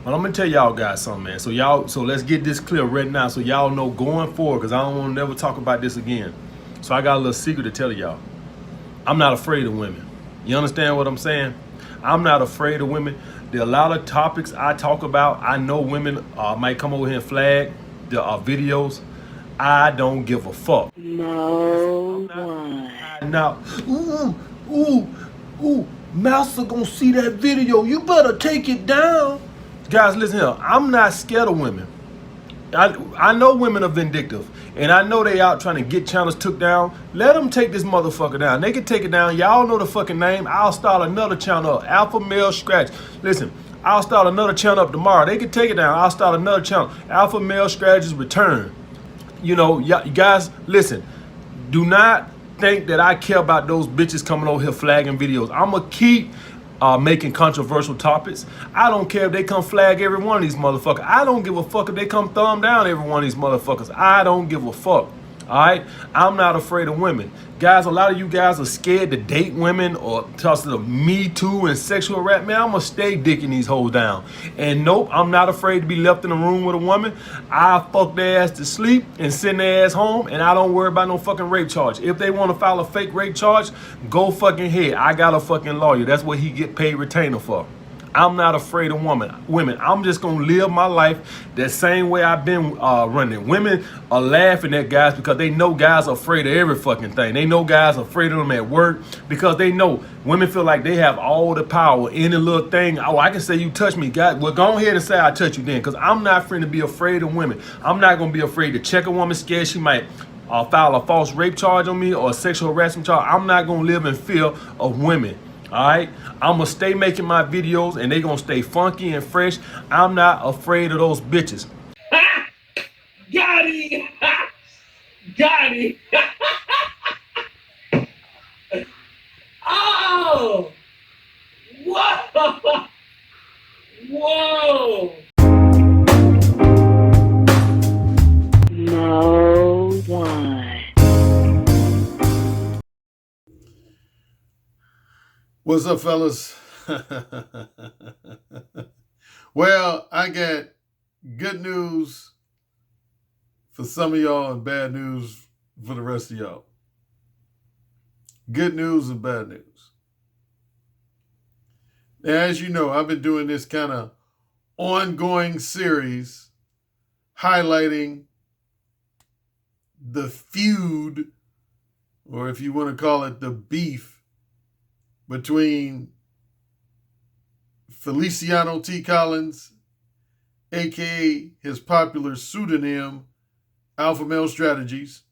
But I'm gonna tell y'all guys something, man. So let's get this clear right now, so y'all know going forward, because I don't want to never talk about this again. So I got a little secret to tell y'all. I'm not afraid of women. You understand what I'm saying? I'm not afraid of women. There are a lot of topics I talk about. I know women might come over here and flag the videos. I don't give a fuck. No I'm not one. hiding out. Ooh, ooh, ooh. Master gonna see that video. You better take it down. Guys, listen here. I'm not scared of women. I know women are vindictive, and I know they out trying to get channels took down. Let them take this motherfucker down. They can take it down. Y'all know the fucking name. I'll start another channel up. Alpha Male Scratch. Listen, I'll start another channel up tomorrow. They can take it down. I'll start another channel. Alpha Male Scratch's Return. You know, you guys, listen. Do not think that I care about those bitches coming over here flagging videos. I'ma keep making controversial topics. I don't care if they come flag every one of these motherfuckers. I don't give a fuck if they come thumb down every one of these motherfuckers. I don't give a fuck. All right, I'm not afraid of women, guys. A lot of you guys are scared to date women or toss the Me Too and sexual rap. Man, I'm gonna stay dicking these hoes down. And nope, I'm not afraid to be left in a room with a woman. I fuck their ass to sleep and send their ass home, and I don't worry about no fucking rape charge. If they want to file a fake rape charge, go fucking ahead. I got a fucking lawyer. That's what he get paid retainer for. I'm not afraid of women. I'm just gonna live my life the same way I've been running. Women are laughing at guys because they know guys are afraid of every fucking thing. They know guys are afraid of them at work because they know women feel like they have all the power. Any little thing, oh, I can say you touch me, guys. Well, go ahead and say I touch you then, because I'm not afraid to be afraid of women. I'm not gonna be afraid to check a woman scared she might file a false rape charge on me or a sexual harassment charge. I'm not gonna live in fear of women. All right, I'm gonna stay making my videos, and they gonna stay funky and fresh. I'm not afraid of those bitches. Ha! Got it! Ha! Got it! Oh! Whoa! Whoa! No one. What's up, fellas? Well, I got good news for some of y'all and bad news for the rest of y'all. Good news and bad news. Now, as you know, I've been doing this kind of ongoing series highlighting the feud, or if you want to call it the beef, between Feliciano T. Collins, aka his popular pseudonym, Alpha Male Strategies,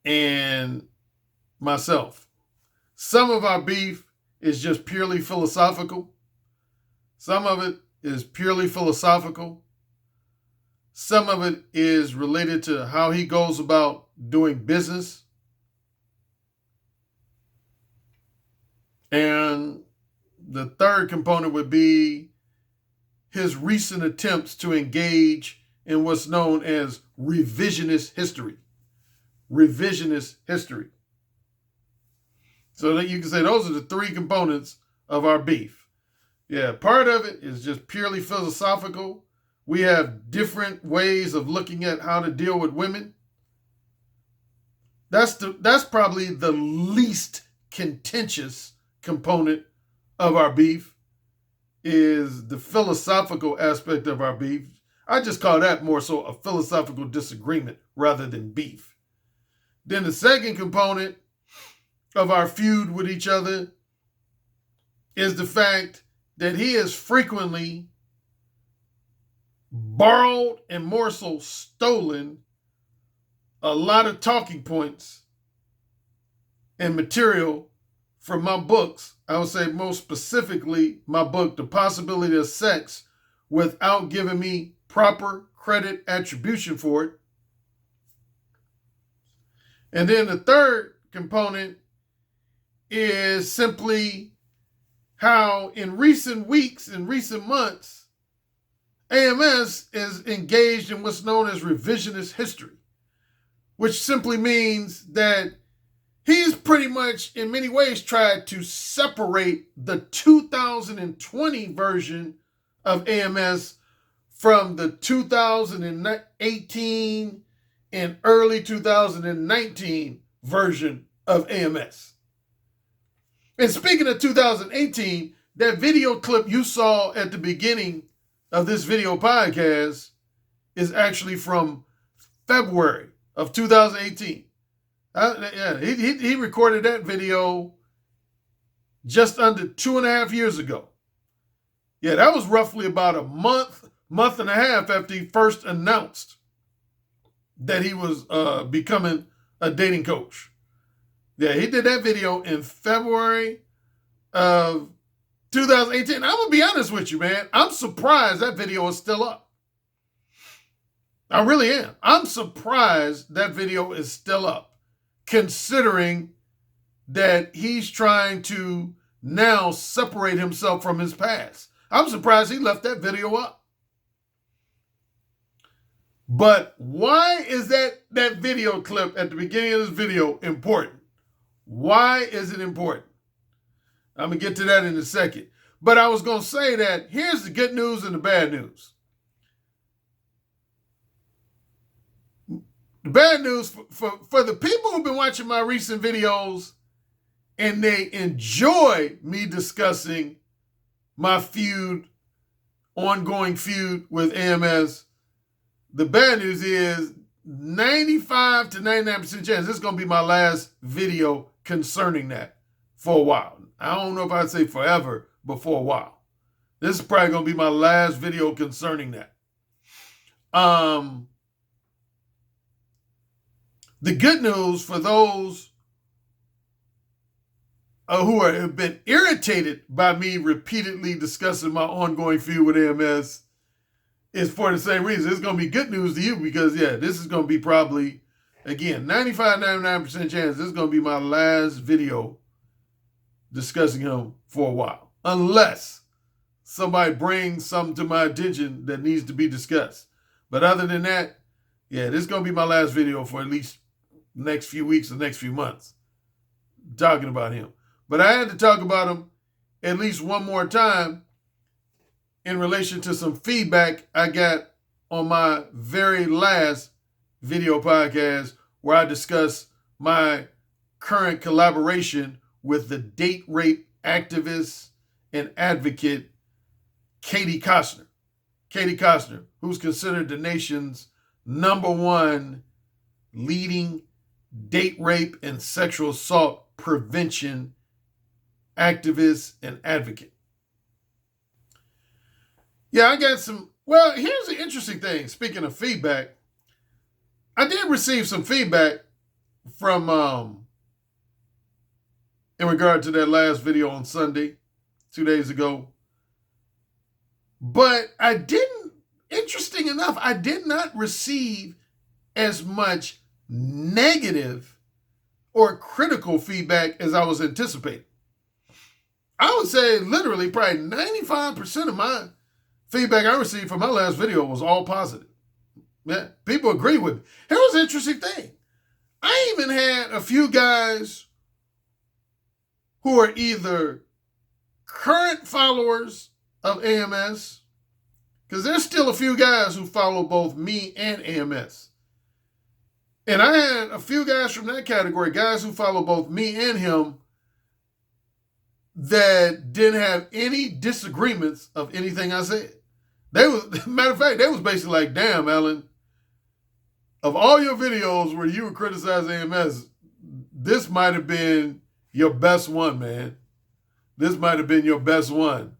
and myself. Some of our beef is just purely philosophical. Some of it is purely philosophical. Some of it is related to how he goes about doing business. And the third component would be his recent attempts to engage in what's known as revisionist history. Revisionist history. So that you can say those are the three components of our beef. Yeah, part of it is just purely philosophical. We have different ways of looking at how to deal with women. That's probably the least contentious component of our beef, is the philosophical aspect of our beef. I just call that more so a philosophical disagreement rather than beef. Then the second component of our feud with each other is the fact that he has frequently borrowed and more so stolen a lot of talking points and material from my books. I would say most specifically my book, The Possibility of Sex, without giving me proper credit attribution for it. And then the third component is simply how in recent weeks and recent months, AMS is engaged in what's known as revisionist history, which simply means that he's pretty much, in many ways, tried to separate the 2020 version of AMS from the 2018 and early 2019 version of AMS. And speaking of 2018, that video clip you saw at the beginning of this video podcast is actually from February of 2018. He recorded that video just under 2.5 years ago. Yeah, that was roughly about a month and a half after he first announced that he was becoming a dating coach. Yeah, he did that video in February of 2018. I'm going to be honest with you, man. I'm surprised that video is still up. I really am. I'm surprised that video is still up, considering that he's trying to now separate himself from his past. I'm surprised he left that video up. But why is that video clip at the beginning of this video important? Why is it important? I'm going to get to that in a second. But I was going to say that here's the good news and the bad news. The bad news for the people who've been watching my recent videos and they enjoy me discussing my ongoing feud with AMS, the bad news is 95 to 99% chance this is going to be my last video concerning that for a while. I don't know if I'd say forever, but for a while. This is probably going to be my last video concerning that. The good news for those who have been irritated by me repeatedly discussing my ongoing feud with AMS is for the same reason. It's going to be good news to you because, yeah, this is going to be probably, again, 95, 99% chance this is going to be my last video discussing him for a while. Unless somebody brings something to my attention that needs to be discussed. But other than that, yeah, this is going to be my last video for at least the next few weeks or next few months talking about him. But I had to talk about him at least one more time in relation to some feedback I got on my very last video podcast where I discussed my current collaboration with the date rape activist and advocate Katie Costner. Katie Costner, who's considered the nation's #1 leading date rape and sexual assault prevention activist and advocate. Yeah, I got some. Well, here's the interesting thing. Speaking of feedback, I did receive some feedback from, in regard to that last video on Sunday, 2 days ago. But interesting enough, I did not receive as much negative or critical feedback as I was anticipating. I would say literally probably 95% of my feedback I received from my last video was all positive. Yeah, people agree with me. Here was an interesting thing. I even had a few guys who are either current followers of AMS, because there's still a few guys who follow both me and AMS. And I had a few guys from that category, guys who follow both me and him, that didn't have any disagreements of anything I said. Matter of fact, they was basically like, damn, Alan, of all your videos where you would criticize AMS, this might have been your best one, man. This might have been your best one.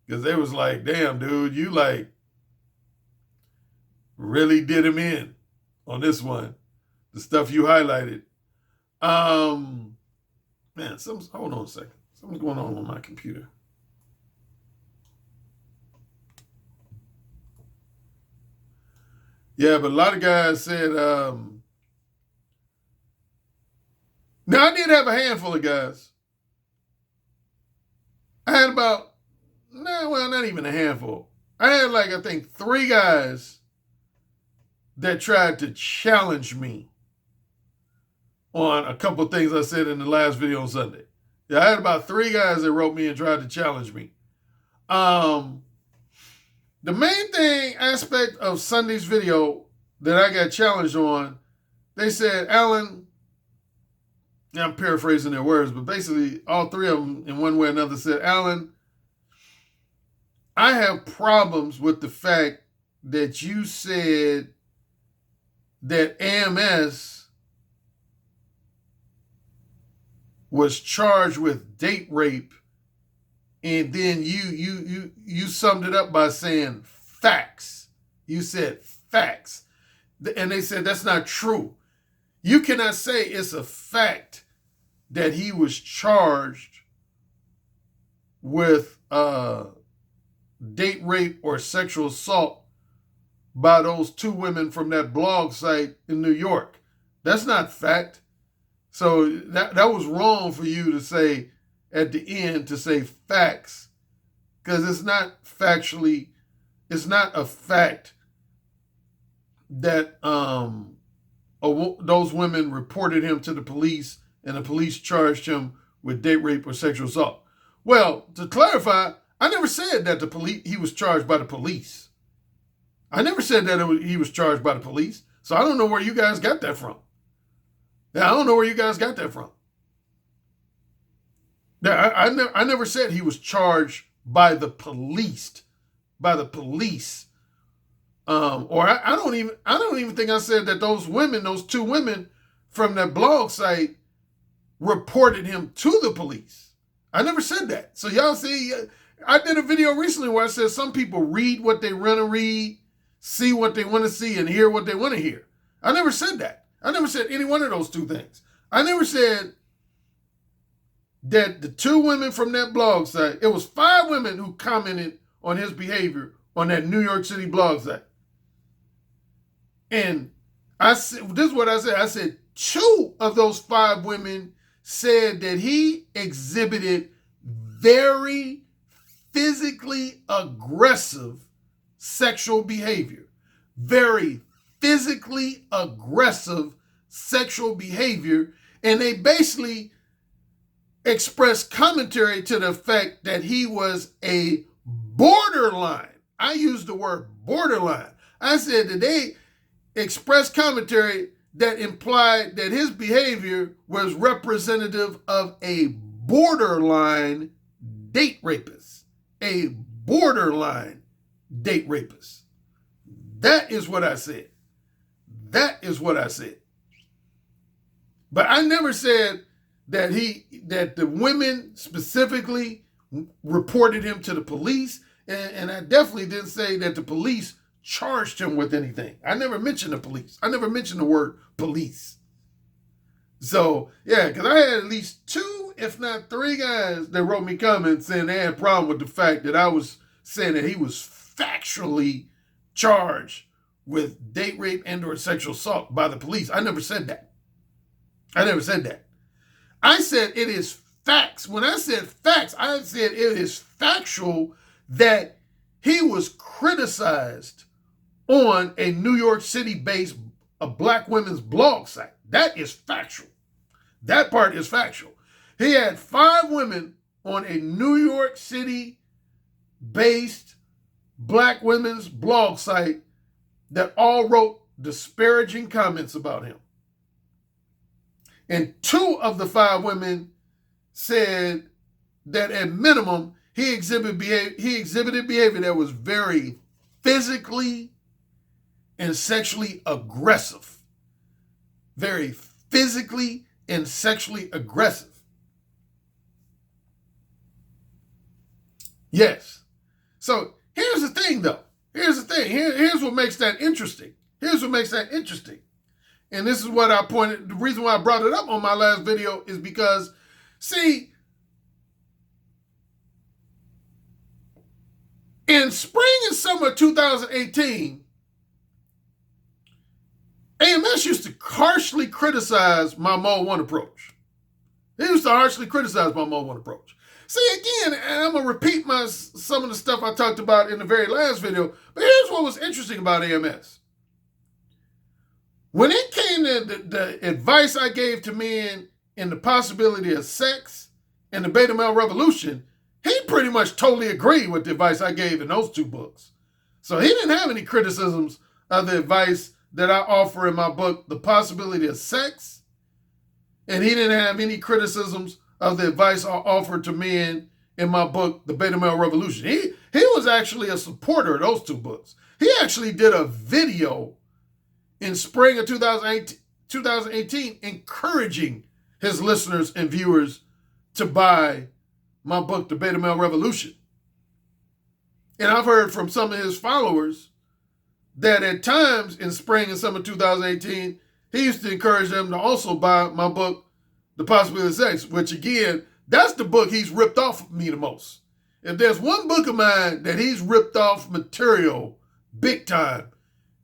Because they was like, damn, dude, you like really did him in on this one. The stuff you highlighted. Man, hold on a second. Something's going on my computer. Yeah, but a lot of guys said, now I did have a handful of guys. I had not even a handful. I had I think 3 guys that tried to challenge me on a couple of things I said in the last video on Sunday. Yeah, I had about 3 guys that wrote me and tried to challenge me. The main thing aspect of Sunday's video that I got challenged on, they said, Alan, I'm paraphrasing their words, but basically all three of them in one way or another said, Alan, I have problems with the fact that you said that AMS was charged with date rape, and then you summed it up by saying facts. You said facts. And they said that's not true. You cannot say it's a fact that he was charged with date rape or sexual assault by those two women from that blog site in New York. That's not fact. So that was wrong for you to say at the end, to say facts, because it's not a fact that those women reported him to the police and the police charged him with date rape or sexual assault. Well, to clarify, I never said that he was charged by the police. I never said that he was charged by the police. So I don't know where you guys got that from. Yeah, I don't know where you guys got that from. Yeah, I never said he was charged by the police. By the police. Or I don't even think I said that those two women from that blog site reported him to the police. I never said that. So y'all see, I did a video recently where I said some people read what they want to read, see what they want to see, and hear what they want to hear. I never said that. I never said any one of those two things. I never said that the two women from that blog site, it was 5 women who commented on his behavior on that New York City blog site. And this is what I said. I said 2 of those 5 women said that he exhibited very physically aggressive sexual behavior. Very physically aggressive sexual behavior. And they basically expressed commentary to the fact that he was a borderline. I used the word borderline. I said that they expressed commentary that implied that his behavior was representative of a borderline date rapist. A borderline date rapist. That is what I said. That is what I said. But I never said that the women specifically reported him to the police, and I definitely didn't say that the police charged him with anything. I never mentioned the police. I never mentioned the word police. So, yeah, because I had at least 2, if not 3 guys that wrote me comments saying they had a problem with the fact that I was saying that he was factually charged with date rape and or sexual assault by the police. I never said that. I never said that. I said it is facts. When I said facts, I said it is factual that he was criticized on a New York City-based black women's blog site. That is factual. That part is factual. He had 5 women on a New York City-based black women's blog site that all wrote disparaging comments about him. And 2 of the 5 women said that at minimum, he exhibited behavior that was very physically and sexually aggressive. Very physically and sexually aggressive. Yes. So here's the thing, though. Here's the thing. Here's what makes that interesting. Here's what makes that interesting. And this is what I pointed, the reason why I brought it up on my last video is because, see, in spring and summer 2018, AMS used to harshly criticize my Mode 1 approach. They used to harshly criticize my Mode 1 approach. See, again, and I'm going to repeat some of the stuff I talked about in the very last video, but here's what was interesting about AMS. When it came to the advice I gave to men in the possibility of sex and the beta male revolution, he pretty much totally agreed with the advice I gave in those 2 books. So he didn't have any criticisms of the advice that I offer in my book, The Possibility of Sex. And he didn't have any criticisms of the advice I offered to men in my book, The Beta Male Revolution. He was actually a supporter of those two books. He actually did a video in spring of 2018 encouraging his listeners and viewers to buy my book, The Beta Male Revolution. And I've heard from some of his followers that at times in spring and summer 2018, he used to encourage them to also buy my book, The Possibility of Sex, which again, that's the book he's ripped off of me the most. If there's one book of mine that he's ripped off material big time,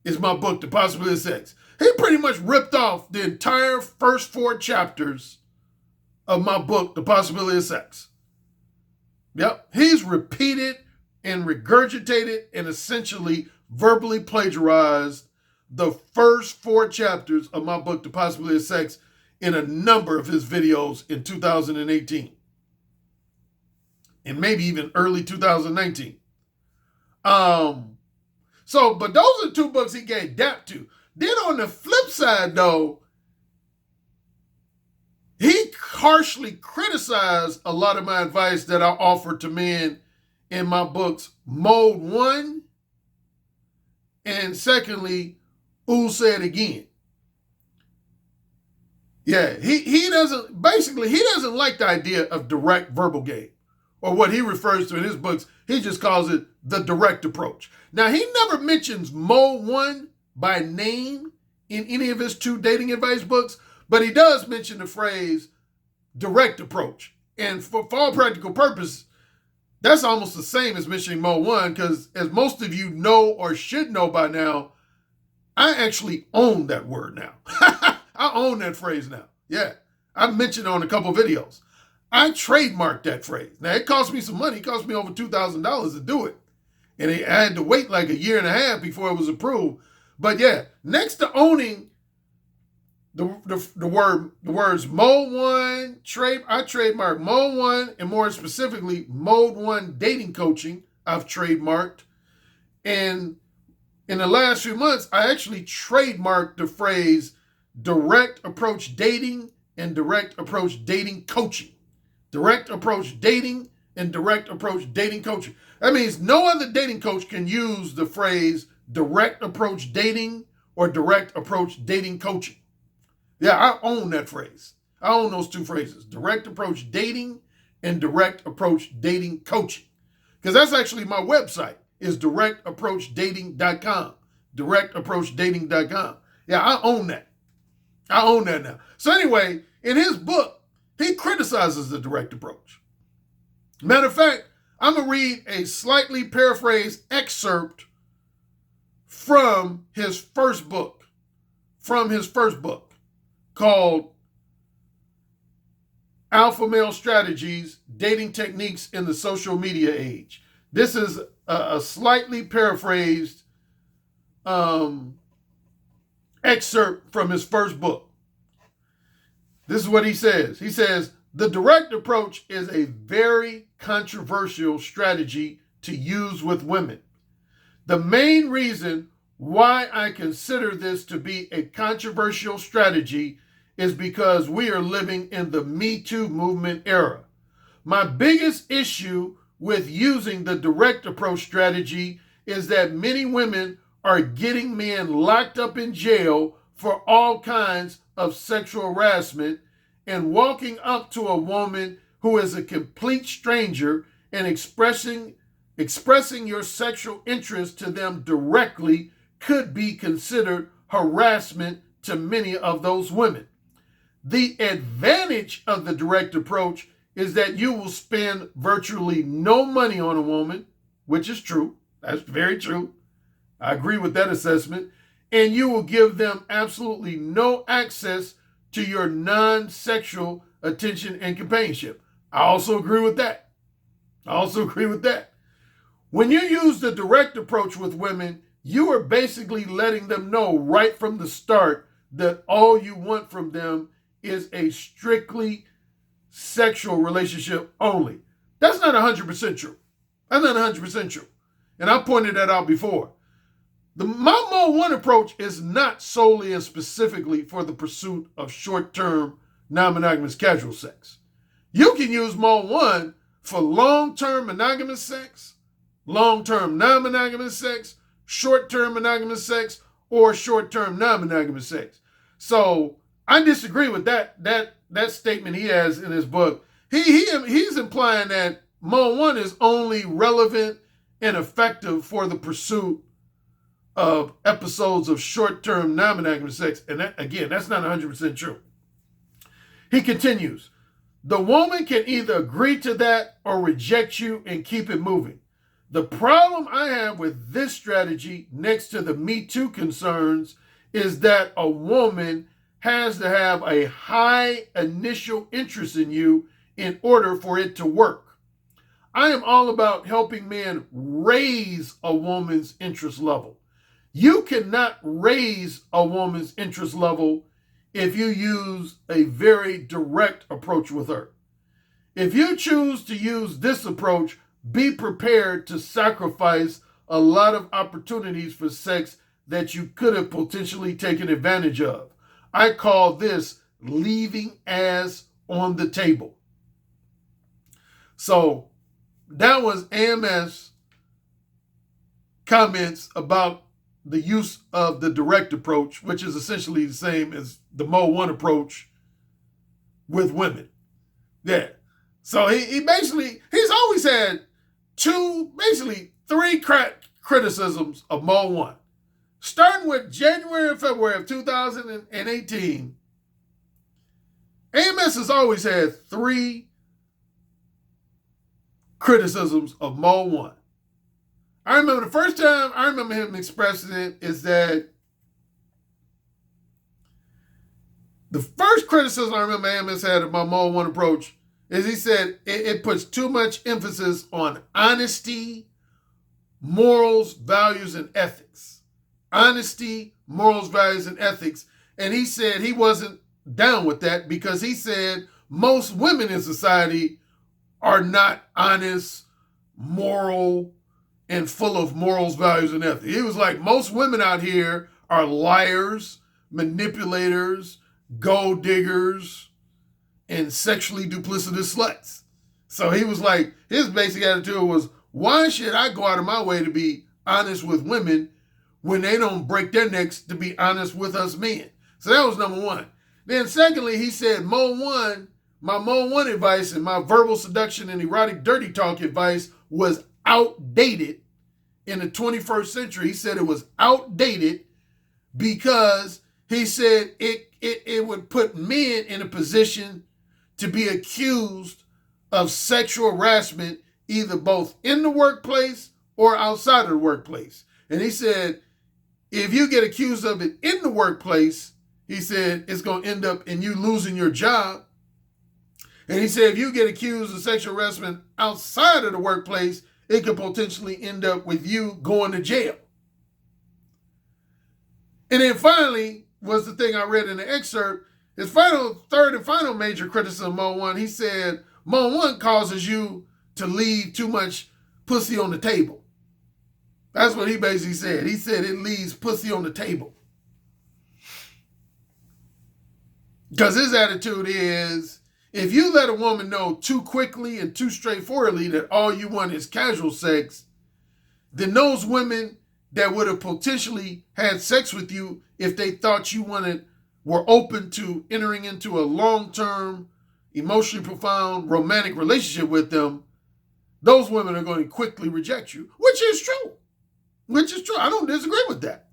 is my book, The Possibility of Sex. He pretty much ripped off the entire first 4 chapters of my book, The Possibility of Sex. Yep, he's repeated and regurgitated and essentially verbally plagiarized the first 4 chapters of my book, The Possibility of Sex, in a number of his videos in 2018. And maybe even early 2019. But those are 2 books he gave dap to. Then on the flip side, though, he harshly criticized a lot of my advice that I offered to men in my books, Mode 1, and secondly, Ooh Said Again. Yeah, he doesn't like the idea of direct verbal game, or what he refers to in his books. He just calls it the direct approach. Now, he never mentions Mode 1 by name in any of his 2 dating advice books, but he does mention the phrase direct approach. And for all practical purposes, that's almost the same as mentioning Mode 1, because as most of you know or should know by now, I actually own that word now. I own that phrase now. Yeah, I've mentioned it on a couple videos. I trademarked that phrase. Now, it cost me some money. It cost me over $2,000 to do it. And I had to wait like a year and a half before it was approved. But yeah, next to owning the words Mode 1, I trademarked Mode 1, and more specifically, Mode 1 dating coaching, I've trademarked. And in the last few months, I actually trademarked the phrase direct approach dating and direct approach dating coaching. Direct approach dating and direct approach dating coaching. That means no other dating coach can use the phrase direct approach dating or direct approach dating coaching. Yeah, I own that phrase. I own those 2 phrases, direct approach dating and direct approach dating coaching. Because that's actually my website, is directapproachdating.com. Directapproachdating.com. Yeah, I own that. I own that now. So anyway, in his book, he criticizes the direct approach. Matter of fact, I'm going to read a slightly paraphrased excerpt from his first book. Called Alpha Male Strategies, Dating Techniques in the Social Media Age. This is a slightly paraphrased excerpt from his first book. This is what he says. He says, the direct approach is a very controversial strategy to use with women. The main reason why I consider this to be a controversial strategy is because we are living in the Me Too movement era. My biggest issue with using the direct approach strategy is that many women are getting men locked up in jail for all kinds of sexual harassment, and walking up to a woman who is a complete stranger and expressing your sexual interest to them directly could be considered harassment to many of those women. The advantage of the direct approach is that you will spend virtually no money on a woman, which is true. That's very true. I agree with that assessment. And you will give them absolutely no access to your non-sexual attention and companionship. I also agree with that. When you use the direct approach with women, you are basically letting them know right from the start that all you want from them is a strictly sexual relationship only. That's not 100% true. And I pointed that out before. My Mode 1 approach is not solely and specifically for the pursuit of short-term, non-monogamous casual sex. You can use Mode 1 for long-term monogamous sex, long-term non-monogamous sex, short-term monogamous sex, or short-term non-monogamous sex. So I disagree with that statement he has in his book. He's implying that Mode 1 is only relevant and effective for the pursuit of episodes of short-term non-monogamous sex. And that, again, that's not 100% true. He continues, the woman can either agree to that or reject you and keep it moving. The problem I have with this strategy next to the Me Too concerns is that a woman has to have a high initial interest in you in order for it to work. I am all about helping men raise a woman's interest level. You cannot raise a woman's interest level if you use a very direct approach with her. If you choose to use this approach, be prepared to sacrifice a lot of opportunities for sex that you could have potentially taken advantage of. I call this leaving ass on the table. So that was AMS comments about the use of the direct approach, which is essentially the same as the Mode 1 approach with women. Yeah. So he's always had three criticisms of Mode 1. Starting with January and February of 2018, AMS has always had three criticisms of Mode 1. I remember the first time I remember him expressing it is that the first criticism I remember AMS had of my Mode 1 approach is he said it puts too much emphasis on honesty, morals, values, and ethics. Honesty, morals, values, and ethics. And he said he wasn't down with that because he said most women in society are not honest, moral, and full of morals, values, and ethics. He was like, most women out here are liars, manipulators, gold diggers, and sexually duplicitous sluts. So he was like, his basic attitude was, why should I go out of my way to be honest with women when they don't break their necks to be honest with us men? So that was number one. Then secondly, he said, my Mode 1 advice and my verbal seduction and erotic dirty talk advice was outdated in the 21st century. He said it was outdated because he said it would put men in a position to be accused of sexual harassment either both in the workplace or outside of the workplace. And he said, if you get accused of it in the workplace, he said it's going to end up in you losing your job. And he said, if you get accused of sexual harassment outside of the workplace, it could potentially end up with you going to jail. And then finally was the thing I read in the excerpt, his third and final major criticism of Mode 1, he said, Mode 1 causes you to leave too much pussy on the table. That's what he basically said. He said it leaves pussy on the table. Because his attitude is, if you let a woman know too quickly and too straightforwardly that all you want is casual sex, then those women that would have potentially had sex with you if they thought you were open to entering into a long-term, emotionally profound, romantic relationship with them, those women are going to quickly reject you, which is true. I don't disagree with that.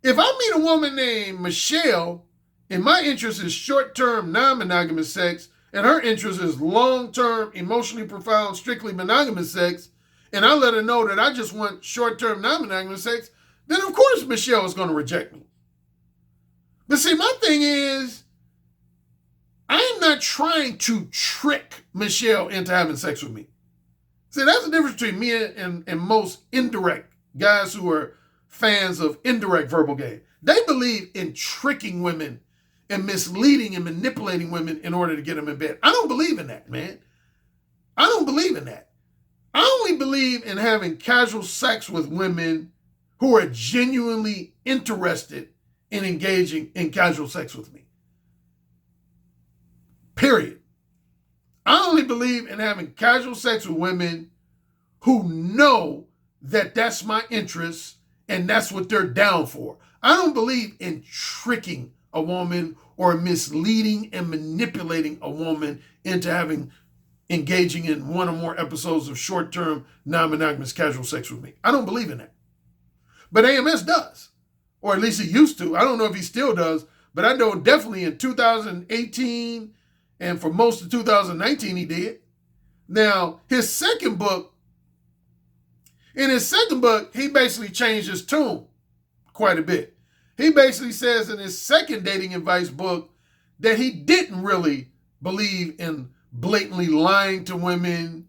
If I meet a woman named Michelle, and my interest is short-term, non-monogamous sex, and her interest is long-term, emotionally profound, strictly monogamous sex, and I let her know that I just want short-term, non-monogamous sex, then of course Michelle is going to reject me. But see, my thing is, I am not trying to trick Michelle into having sex with me. See, that's the difference between me and most indirect guys who are fans of indirect verbal game. They believe in tricking women and misleading and manipulating women in order to get them in bed. I don't believe in that, man. I don't believe in that. I only believe in having casual sex with women who are genuinely interested in engaging in casual sex with me. Period. I only believe in having casual sex with women who know that that's my interest and that's what they're down for. I don't believe in tricking a woman or misleading and manipulating a woman into engaging in one or more episodes of short-term, non-monogamous casual sex with me. I don't believe in that. But AMS does, or at least he used to. I don't know if he still does, but I know definitely in 2018 and for most of 2019 he did. Now, in his second book, he basically changed his tune quite a bit. He basically says in his second dating advice book that he didn't really believe in blatantly lying to women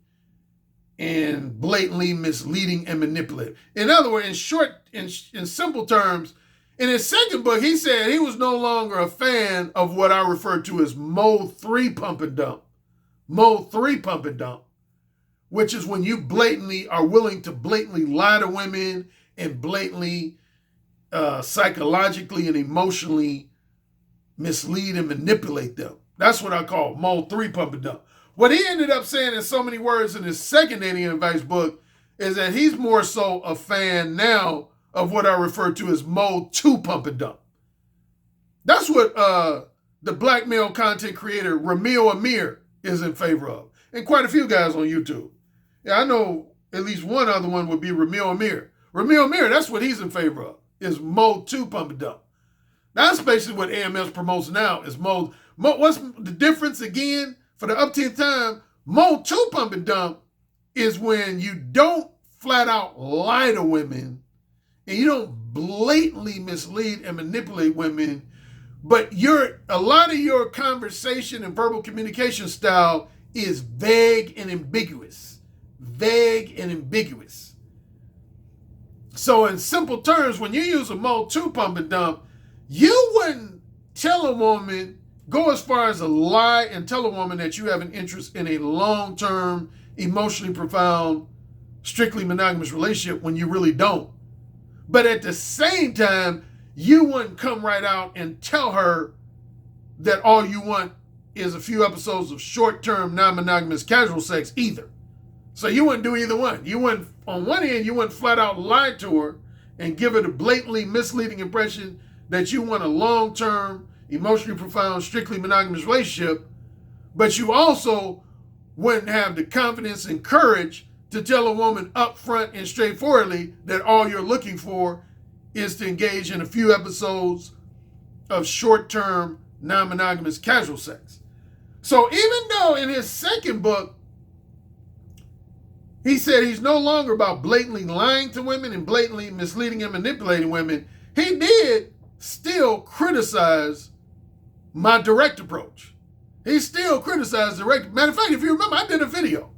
and blatantly misleading and manipulating. In other words, in simple terms, in his second book, he said he was no longer a fan of what I refer to as mode 3 pump and dump. Mode 3 pump and dump, which is when you blatantly are willing to blatantly lie to women and blatantly psychologically and emotionally mislead and manipulate them. That's what I call mode 3 pump and dump. What he ended up saying in so many words in his second dating advice book is that he's more so a fan now of what I refer to as mode 2 pump and dump. That's what the black male content creator Ramil Amir is in favor of, and quite a few guys on YouTube. Yeah, I know at least one other one would be Ramil Amir. Ramil Amir, that's what he's in favor of, is mode 2 pump and dump. That's basically what AMS promotes now, is mode. What's the difference again? For the upteenth time, mode 2 pump and dump is when you don't flat out lie to women and you don't blatantly mislead and manipulate women, but a lot of your conversation and verbal communication style is vague and ambiguous. Vague and ambiguous. So in simple terms, when you use a mode 2 pump and dump, you wouldn't tell a woman, go as far as a lie and tell a woman that you have an interest in a long-term, emotionally profound, strictly monogamous relationship when you really don't. But at the same time, you wouldn't come right out and tell her that all you want is a few episodes of short-term, non-monogamous casual sex either. So you wouldn't do either one. You wouldn't, on one hand, you wouldn't flat out lie to her and give her the blatantly misleading impression that you want a long-term, emotionally profound, strictly monogamous relationship, but you also wouldn't have the confidence and courage to tell a woman upfront and straightforwardly that all you're looking for is to engage in a few episodes of short-term, non-monogamous casual sex. So even though in his second book, he said he's no longer about blatantly lying to women and blatantly misleading and manipulating women, he did still criticize my direct approach. He still criticized direct. Matter of fact, if you remember, I did a video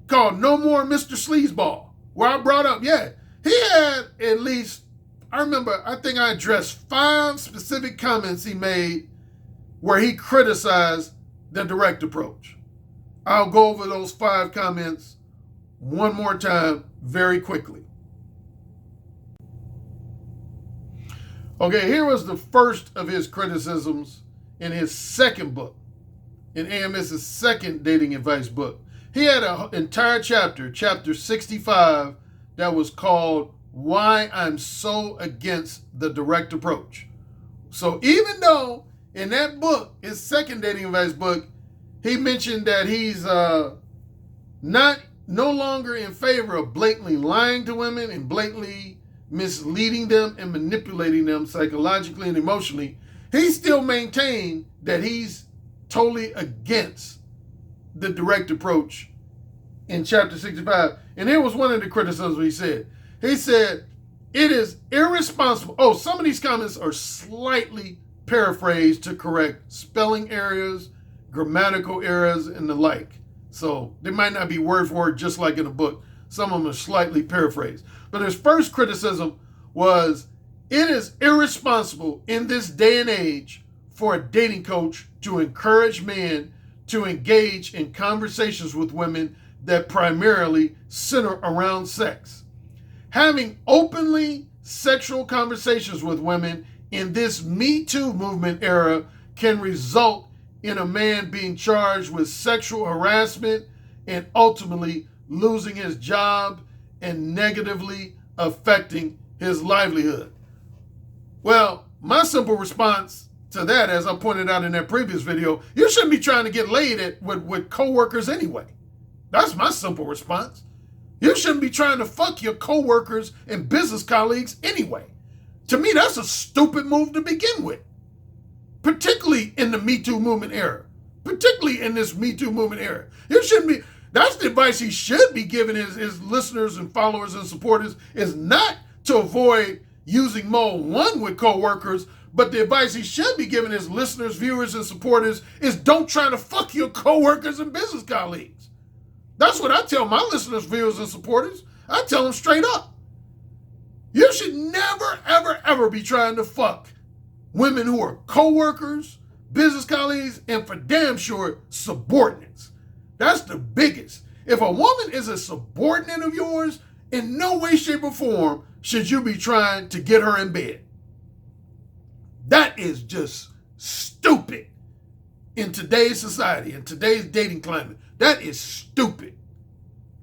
called No More Mr. Sleazeball, where I brought up, he had at least, I think I addressed 5 specific comments he made where he criticized the direct approach. I'll go over those 5 comments one more time very quickly. Okay, here was the first of his criticisms in his second book, in AMS's second dating advice book. He had an entire chapter 65, that was called Why I'm So Against the Direct Approach. So even though in that book, his second dating advice book, he mentioned that he's no longer in favor of blatantly lying to women and blatantly misleading them and manipulating them psychologically and emotionally, he still maintained that he's totally against the direct approach in chapter 65. And here was one of the criticisms he said. He said, it is irresponsible. Oh, some of these comments are slightly paraphrased to correct spelling errors, grammatical errors, and the like. So they might not be word for word just like in a book. Some of them are slightly paraphrased. But his first criticism was, it is irresponsible in this day and age for a dating coach to encourage men to engage in conversations with women that primarily center around sex. Having openly sexual conversations with women in this Me Too movement era can result in a man being charged with sexual harassment and ultimately losing his job and negatively affecting his livelihood. Well, my simple response to that, as I pointed out in that previous video, you shouldn't be trying to get laid with coworkers anyway. That's my simple response. You shouldn't be trying to fuck your coworkers and business colleagues anyway. To me, that's a stupid move to begin with, particularly in the Me Too movement era. Particularly in this Me Too movement era. You shouldn't be. That's the advice he should be giving his listeners and followers and supporters, is not to avoid using Mode 1 with coworkers, but the advice he should be giving his listeners, viewers, and supporters is don't try to fuck your coworkers and business colleagues. That's what I tell my listeners, viewers, and supporters. I tell them straight up. You should never, ever, ever be trying to fuck women who are coworkers, business colleagues, and for damn sure, subordinates. That's the biggest. If a woman is a subordinate of yours, in no way, shape, or form should you be trying to get her in bed. That is just stupid in today's society, in today's dating climate. That is stupid.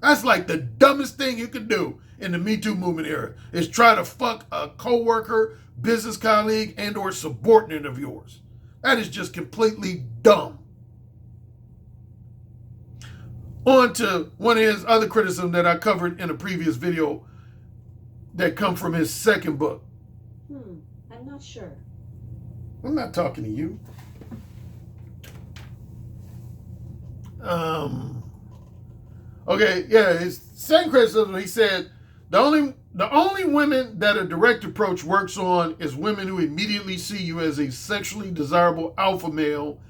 That's like the dumbest thing you could do in the Me Too movement era, is try to fuck a coworker, business colleague, and or subordinate of yours. That is just completely dumb. On to one of his other criticisms that I covered in a previous video that come from his second book. I'm not sure. I'm not talking to you. Okay, yeah, his second criticism, he said, the only women that a direct approach works on is women who immediately see you as a sexually desirable alpha male,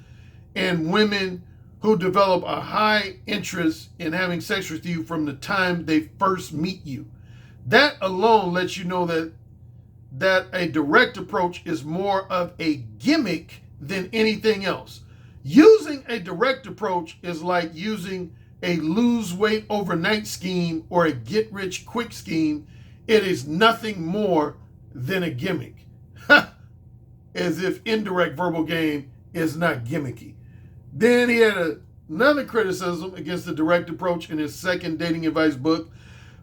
and women who develop a high interest in having sex with you from the time they first meet you. That alone lets you know that a direct approach is more of a gimmick than anything else. Using a direct approach is like using a lose weight overnight scheme or a get rich quick scheme. It is nothing more than a gimmick. As if indirect verbal game is not gimmicky. Then he had another criticism against the direct approach in his second dating advice book.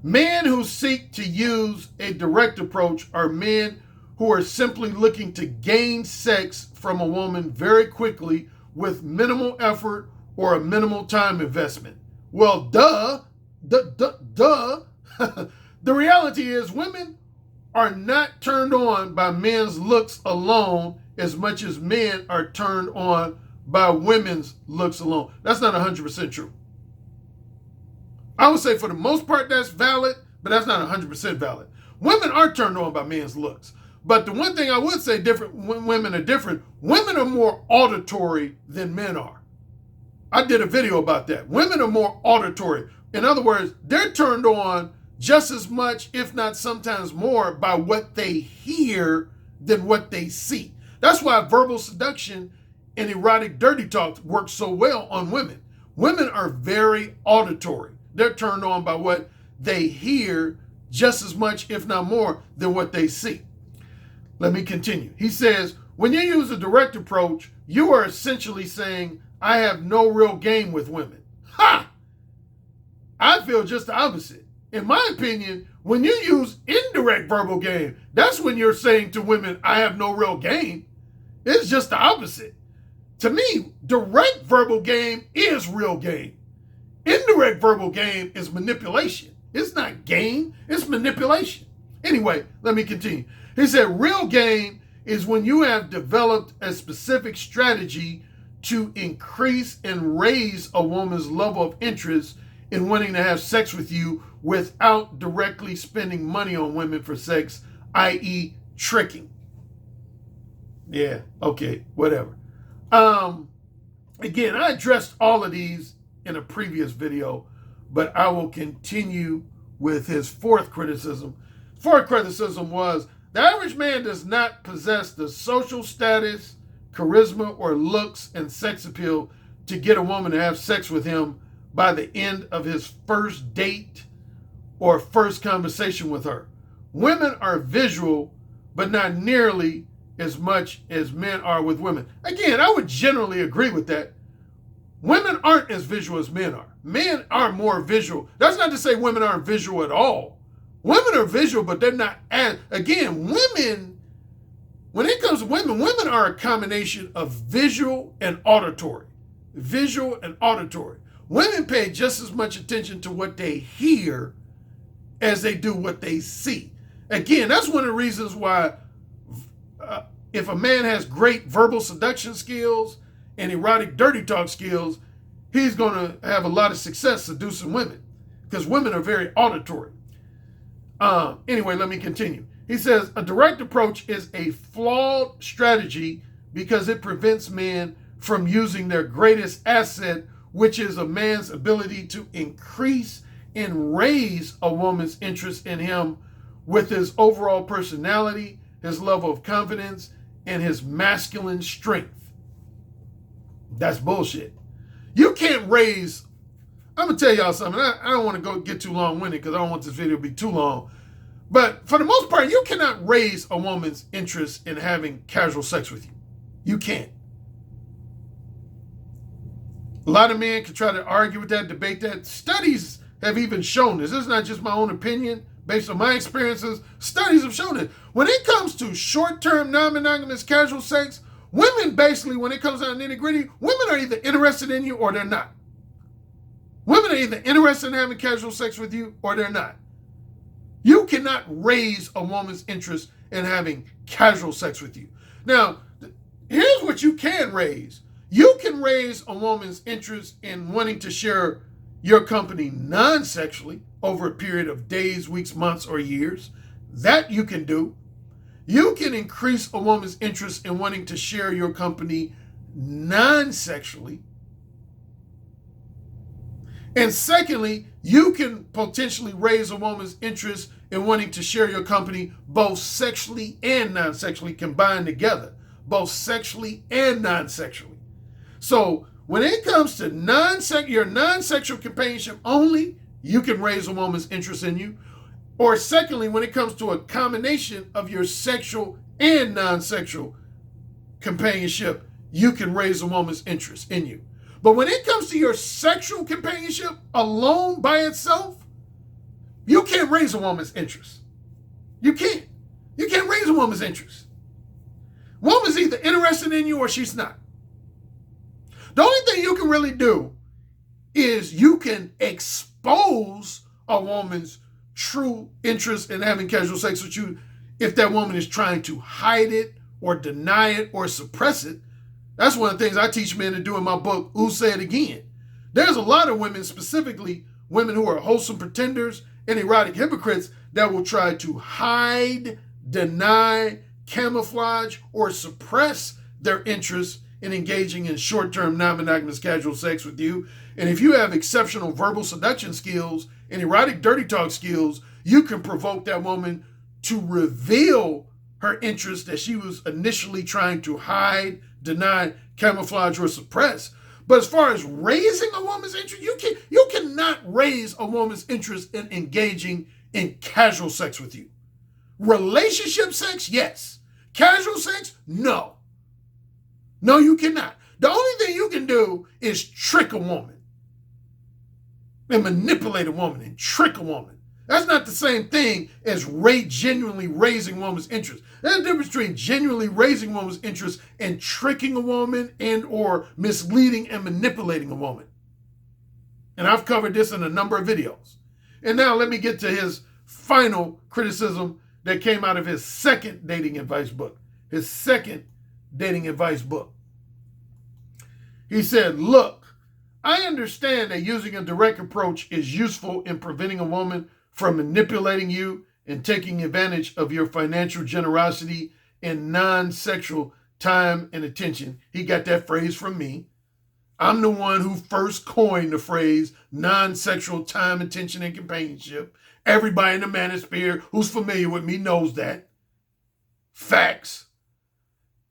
Men who seek to use a direct approach are men who are simply looking to gain sex from a woman very quickly with minimal effort or a minimal time investment. Well, duh. The reality is women are not turned on by men's looks alone as much as men are turned on by women's looks alone. That's not 100% true. I would say for the most part that's valid, but that's not 100% valid. Women are turned on by men's looks. But the one thing I would say different when women are different, women are more auditory than men are. I did a video about that. Women are more auditory. In other words, they're turned on just as much, if not sometimes more, by what they hear than what they see. That's why verbal seduction and erotic dirty talk works so well on women. Women are very auditory. They're turned on by what they hear just as much, if not more, than what they see. Let me continue. He says, when you use a direct approach, you are essentially saying, I have no real game with women. Ha! I feel just the opposite. In my opinion, when you use indirect verbal game, that's when you're saying to women, I have no real game. It's just the opposite. To me, direct verbal game is real game. Indirect verbal game is manipulation. It's not game, it's manipulation. Anyway, let me continue. He said, real game is when you have developed a specific strategy to increase and raise a woman's level of interest in wanting to have sex with you without directly spending money on women for sex, i.e. tricking. Yeah, okay, whatever. Again, I addressed all of these in a previous video, but I will continue with his fourth criticism. Fourth criticism was, the average man does not possess the social status, charisma, or looks and sex appeal to get a woman to have sex with him by the end of his first date or first conversation with her. Women are visual, but not nearly as much as men are with women. Again, I would generally agree with that. Women aren't as visual as men are. Men are more visual. That's not to say women aren't visual at all. Women are visual, but they're not as, again, women, when it comes to women, women are a combination of visual and auditory. Visual and auditory. Women pay just as much attention to what they hear as they do what they see. Again, that's one of the reasons why if a man has great verbal seduction skills and erotic dirty talk skills, he's going to have a lot of success seducing women because women are very auditory. Anyway, let me continue. He says, a direct approach is a flawed strategy because it prevents men from using their greatest asset, which is a man's ability to increase and raise a woman's interest in him with his overall personality, his level of confidence, and his masculine strength. That's bullshit. You can't raise, I'm going to tell y'all something. I don't want to go get too long-winded because I don't want this video to be too long. But for the most part, you cannot raise a woman's interest in having casual sex with you. You can't. A lot of men can try to argue with that, debate that. Studies have even shown this. This is not just my own opinion. Based on my experiences, studies have shown it. When it comes to short-term, non-monogamous casual sex, women basically, when it comes down to nitty-gritty, women are either interested in you or they're not. Women are either interested in having casual sex with you or they're not. You cannot raise a woman's interest in having casual sex with you. Now, here's what you can raise. You can raise a woman's interest in wanting to share your company non-sexually over a period of days, weeks, months, or years. That you can do. You can increase a woman's interest in wanting to share your company non-sexually. And secondly, you can potentially raise a woman's interest in wanting to share your company both sexually and non-sexually combined together. Both sexually and non-sexually. So when it comes to your non-sexual companionship only, you can raise a woman's interest in you. Or secondly, when it comes to a combination of your sexual and non-sexual companionship, you can raise a woman's interest in you. But when it comes to your sexual companionship alone by itself, you can't raise a woman's interest. You can't. You can't raise a woman's interest. Woman's either interested in you or she's not. The only thing you can really do is you can expose a woman's true interest in having casual sex with you if that woman is trying to hide it or deny it or suppress it. That's one of the things I teach men to do in my book, Who Say It Again. There's a lot of women, specifically women who are wholesome pretenders and erotic hypocrites, that will try to hide, deny, camouflage, or suppress their interest in engaging in short-term non-monogamous casual sex with you. And if you have exceptional verbal seduction skills and erotic dirty talk skills, you can provoke that woman to reveal her interest that she was initially trying to hide, deny, camouflage, or suppress. But as far as raising a woman's interest, you cannot raise a woman's interest in engaging in casual sex with you. Relationship sex, yes. Casual sex, no. No, you cannot. The only thing you can do is trick a woman and manipulate a woman and trick a woman. That's not the same thing as genuinely raising a woman's interest. There's a difference between genuinely raising a woman's interest and tricking a woman and or misleading and manipulating a woman. And I've covered this in a number of videos. And now let me get to his final criticism that came out of his second dating advice book. His second dating advice book. He said, look, I understand that using a direct approach is useful in preventing a woman from manipulating you and taking advantage of your financial generosity and non-sexual time and attention. He got that phrase from me. I'm the one who first coined the phrase non-sexual time, attention, and companionship. Everybody in the manosphere who's familiar with me knows that. Facts.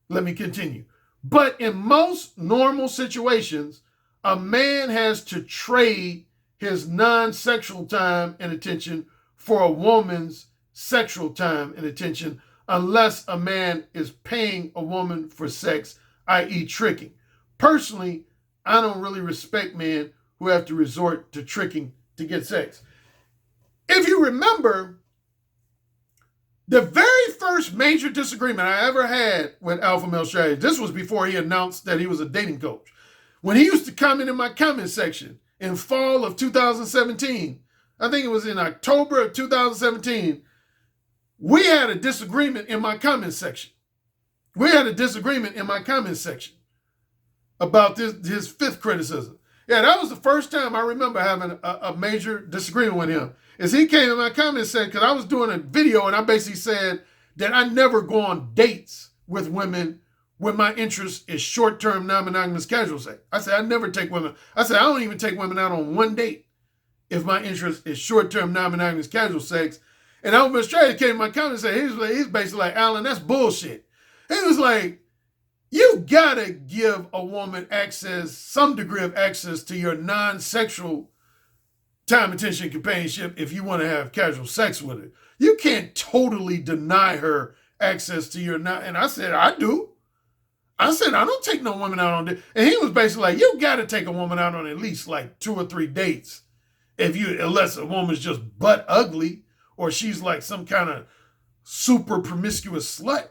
Let me continue. But in most normal situations, a man has to trade his non-sexual time and attention for a woman's sexual time and attention unless a man is paying a woman for sex, i.e. tricking. Personally, I don't really respect men who have to resort to tricking to get sex. If you remember, the very first major disagreement I ever had with Alpha Male Strategy, this was before he announced that he was a dating coach. When he used to comment in my comment section in fall of 2017, I think it was in October of 2017, we had a disagreement in my comment section. We had a disagreement in my comment section about his fifth criticism. Yeah, that was the first time I remember having a major disagreement with him. Is he came in my comment section because I was doing a video and I basically said that I never go on dates with women when my interest is short-term, non-monogamous casual sex. I said I never take women. I said I don't even take women out on one date if my interest is short-term, non-monogamous casual sex. And Alpha Strategy came in my comment and said, he's basically like, Alan, that's bullshit. He was like, you gotta give a woman access, some degree of access to your non-sexual time, attention, companionship if you want to have casual sex with her. You can't totally deny her access to your non. And I said, I do. I said, I don't take no woman out on dates. And he was basically like, you gotta take a woman out on at least like 2 or 3 dates. Unless a woman's just butt ugly or she's like some kind of super promiscuous slut.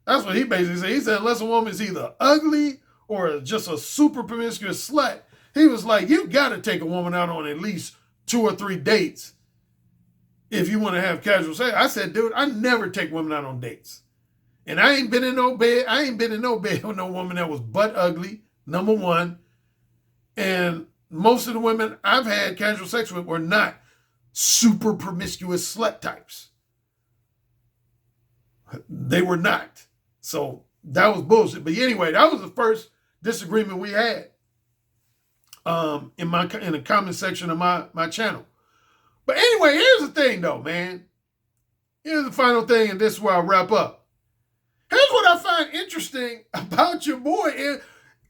That's what he basically said. He said, unless a woman's either ugly or just a super promiscuous slut, he was like, you got to take a woman out on at least 2 or 3 dates if you want to have casual sex. I said, dude, I never take women out on dates. And I ain't been in no bed. I ain't been in no bed with no woman that was butt ugly, number one. And most of the women I've had casual sex with were not super promiscuous slut types. They were not. So that was bullshit. But anyway, that was the first disagreement we had in the comment section of my channel. But anyway, here's the thing though, man. Here's the final thing, and this is where I wrap up. Here's what I find interesting about your boy. And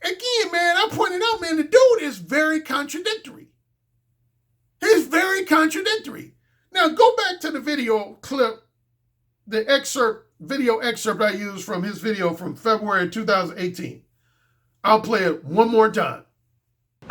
again, man, I pointed out, man, the dude is very contradictory. He's very contradictory. Now go back to the video clip, the video excerpt I used from his video from February 2018. I'll play it one more time.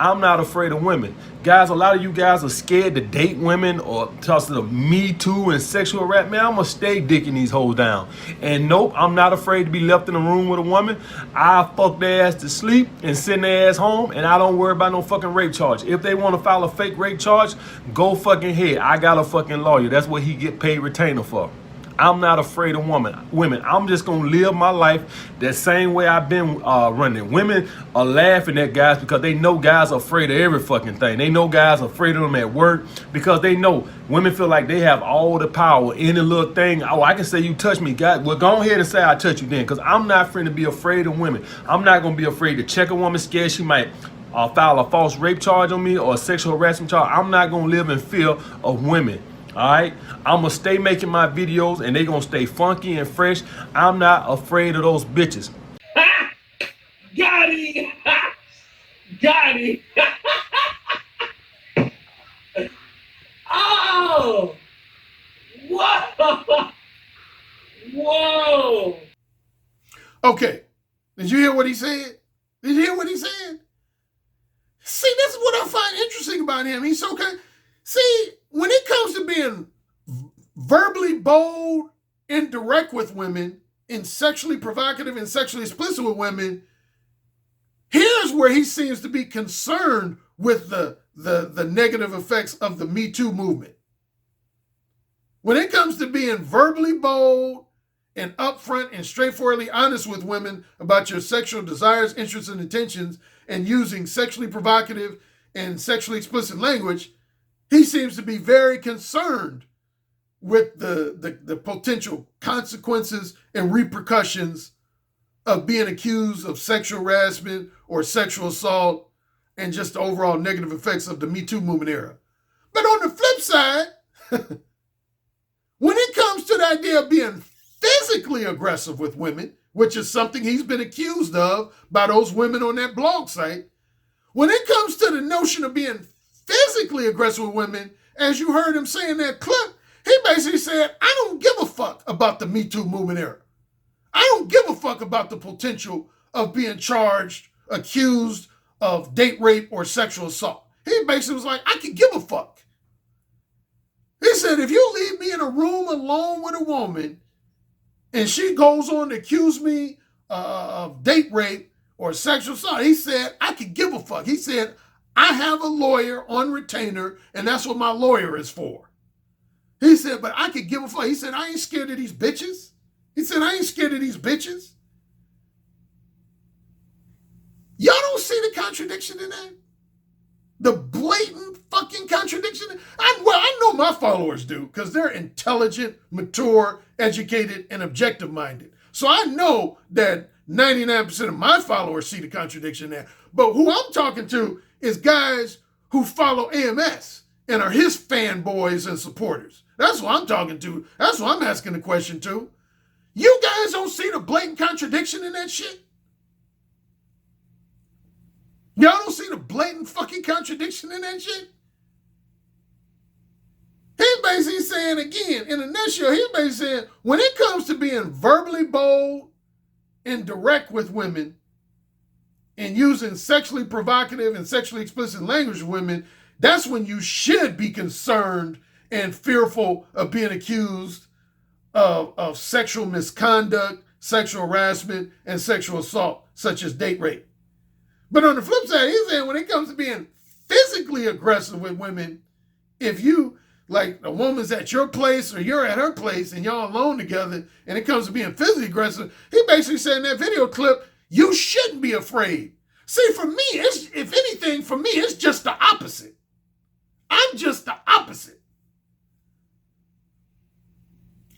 I'm not afraid of women. Guys, a lot of you guys are scared to date women or toss to the Me Too and sexual rap. Man, I'm going to stay dicking these hoes down. And nope, I'm not afraid to be left in a room with a woman. I fuck their ass to sleep and send their ass home, and I don't worry about no fucking rape charge. If they want to file a fake rape charge, go fucking ahead. I got a fucking lawyer. That's what he get paid retainer for. I'm not afraid of women. I'm just going to live my life the same way I've been running. Women are laughing at guys because they know guys are afraid of every fucking thing. They know guys are afraid of them at work because they know women feel like they have all the power. Any little thing, oh, I can say you touch me. God, well, go ahead and say I touch you then, because I'm not afraid to be afraid of women. I'm not going to be afraid to check a woman scared she might file a false rape charge on me or a sexual harassment charge. I'm not going to live in fear of women. All right, I'm gonna stay making my videos and they gonna stay funky and fresh. I'm not afraid of those bitches. Ha! Got it! Ha! Got it! Oh! Whoa! Whoa! Okay, did you hear what he said? Did you hear what he said? See, this is what I find interesting about him. He's so kind. See, when it comes to being verbally bold and direct with women and sexually provocative and sexually explicit with women, here's where he seems to be concerned with the negative effects of the Me Too movement. When it comes to being verbally bold and upfront and straightforwardly honest with women about your sexual desires, interests, and intentions, and using sexually provocative and sexually explicit language, he seems to be very concerned with the potential consequences and repercussions of being accused of sexual harassment or sexual assault and just the overall negative effects of the Me Too movement era. But on the flip side, when it comes to the idea of being physically aggressive with women, which is something he's been accused of by those women on that blog site, when it comes to the notion of being physically aggressive with women, as you heard him say in that clip, He basically said, I don't give a fuck about the Me Too movement era. I don't give a fuck about the potential of being charged, accused of date rape or sexual assault. He basically was like, I could give a fuck. He said, if you leave me in a room alone with a woman and she goes on to accuse me of date rape or sexual assault, he said, I could give a fuck. He said, I have a lawyer on retainer, and that's what my lawyer is for. He said, but I could give a fuck. He said, I ain't scared of these bitches. He said, I ain't scared of these bitches. Y'all don't see the contradiction in that? The blatant fucking contradiction? I know my followers do, because they're intelligent, mature, educated, and objective-minded. So I know that 99% of my followers see the contradiction there. But who I'm talking to is guys who follow AMS and are his fanboys and supporters. That's what I'm talking to. That's what I'm asking the question to. You guys don't see the blatant contradiction in that shit? Y'all don't see the blatant fucking contradiction in that shit? He basically saying, again, in a nutshell, he basically saying, when it comes to being verbally bold and direct with women and using sexually provocative and sexually explicit language with women, that's when you should be concerned and fearful of being accused of sexual misconduct, sexual harassment, and sexual assault, such as date rape. But on the flip side, he's saying when it comes to being physically aggressive with women, if you, like a woman's at your place or you're at her place and y'all alone together, and it comes to being physically aggressive, he basically said in that video clip, you shouldn't be afraid. See, for me, if anything, for me, it's just the opposite. I'm just the opposite.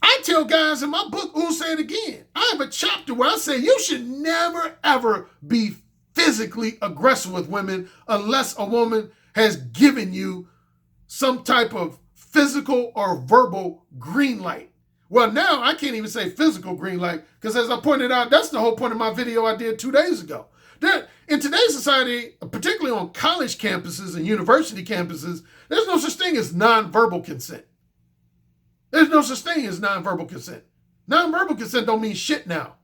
I tell guys in my book, who'll say it again, I have a chapter where I say you should never, ever be physically aggressive with women unless a woman has given you some type of physical or verbal green light. Well, now I can't even say physical green light because, as I pointed out, that's the whole point of my video I did 2 days ago. In today's society, particularly on college campuses and university campuses, there's no such thing as nonverbal consent. There's no such thing as nonverbal consent. Nonverbal consent don't mean shit now.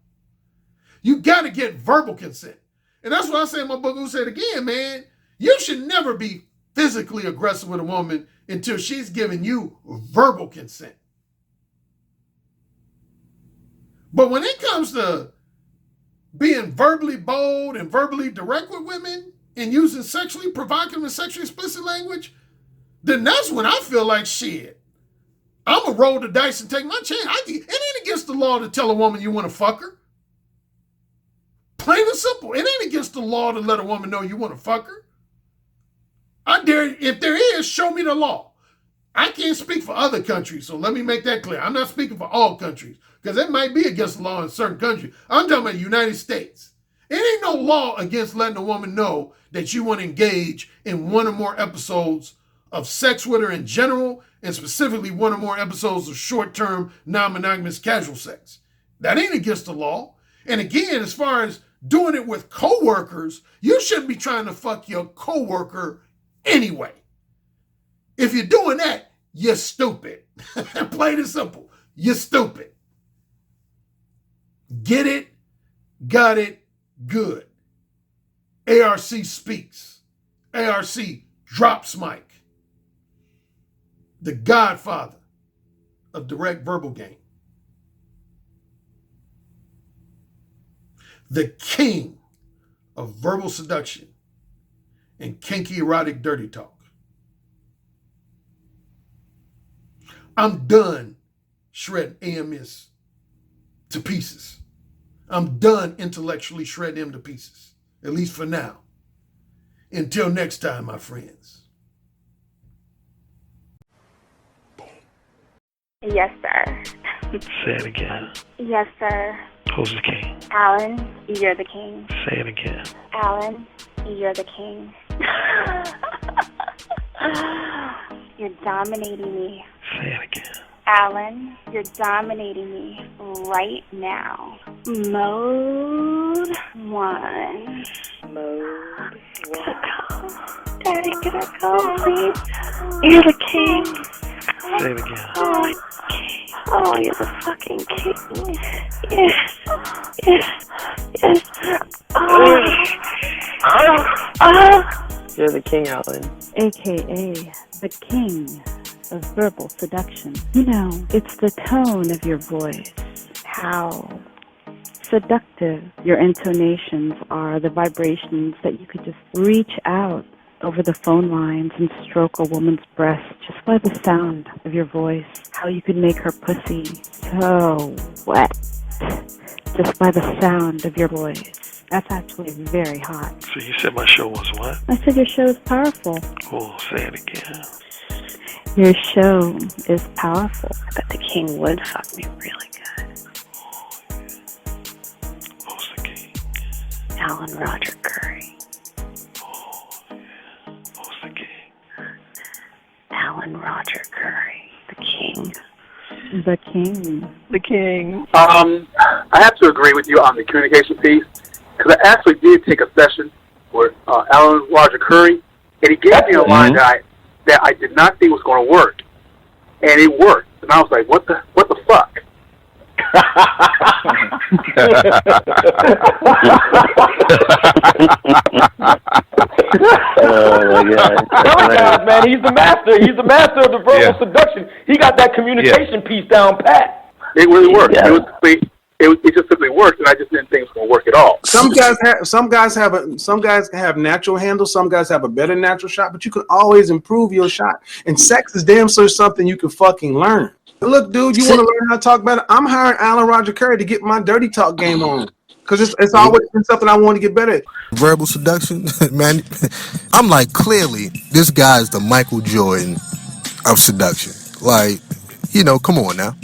You got to get verbal consent. And that's what I say in my book, who said again, man, you should never be physically aggressive with a woman until she's giving you verbal consent. But when it comes to being verbally bold and verbally direct with women and using sexually provocative and sexually explicit language, then that's when I feel like shit. I'm going to roll the dice and take my chance. It ain't against the law to tell a woman you want to fuck her. Plain and simple. It ain't against the law to let a woman know you want to fuck her. I dare, if there is, show me the law. I can't speak for other countries, so let me make that clear. I'm not speaking for all countries, because it might be against the law in certain countries. I'm talking about the United States. It ain't no law against letting a woman know that you want to engage in one or more episodes of sex with her in general, and specifically one or more episodes of short-term, non-monogamous casual sex. That ain't against the law. And again, as far as doing it with coworkers, you shouldn't be trying to fuck your coworker anyway. If you're doing that, you're stupid. Plain and simple. You're stupid. Get it, got it, good. ARC speaks. ARC drops mic. The godfather of direct verbal game. The king of verbal seduction and kinky erotic dirty talk. I'm done shredding AMS to pieces. I'm done intellectually shredding him to pieces, at least for now. Until next time, my friends. Yes, sir. Say it again. Yes, sir. Who's the king? Alan, you're the king. Say it again. Alan, you're the king. You're dominating me. Say it again. Alan, you're dominating me right now. Mode 1. Mode 1. Daddy, can I go, please? You're the king. Say it again. Oh, you're the fucking king. Yes. Yes. Yes. You're the king, Alan. AKA the king of verbal seduction. You know, it's the tone of your voice, how seductive your intonations are, the vibrations that you could just reach out over the phone lines and stroke a woman's breast just by the sound of your voice, how you could make her pussy so wet just by the sound of your voice. That's actually very hot. So you said my show was what? I said your show is powerful. Oh, say it again. Your show is powerful. I bet the king would fuck me really good. Who's the king? Alan Roger Currie. Oh, yeah. Who's the king? Alan Roger Currie. The king. The king. The king. I have to agree with you on the communication piece, because I actually did take a session with Alan Roger Currie, and he gave me a line that I did not think was going to work, and it worked. And I was like, what the fuck? Oh my God. Man, he's the master. He's the master of the verbal seduction. He got that communication piece down pat. It really worked. Yeah. It just simply worked, and I just didn't think it was going to work at all. Some guys have natural handles. Some guys have a better natural shot, but you can always improve your shot. And sex is damn sure something you can fucking learn. Look, dude, you want to learn how to talk better? I'm hiring Alan Roger Currie to get my dirty talk game on, because it's always been something I want to get better at. Verbal seduction, man. I'm like, clearly, this guy's the Michael Jordan of seduction. Like, come on now.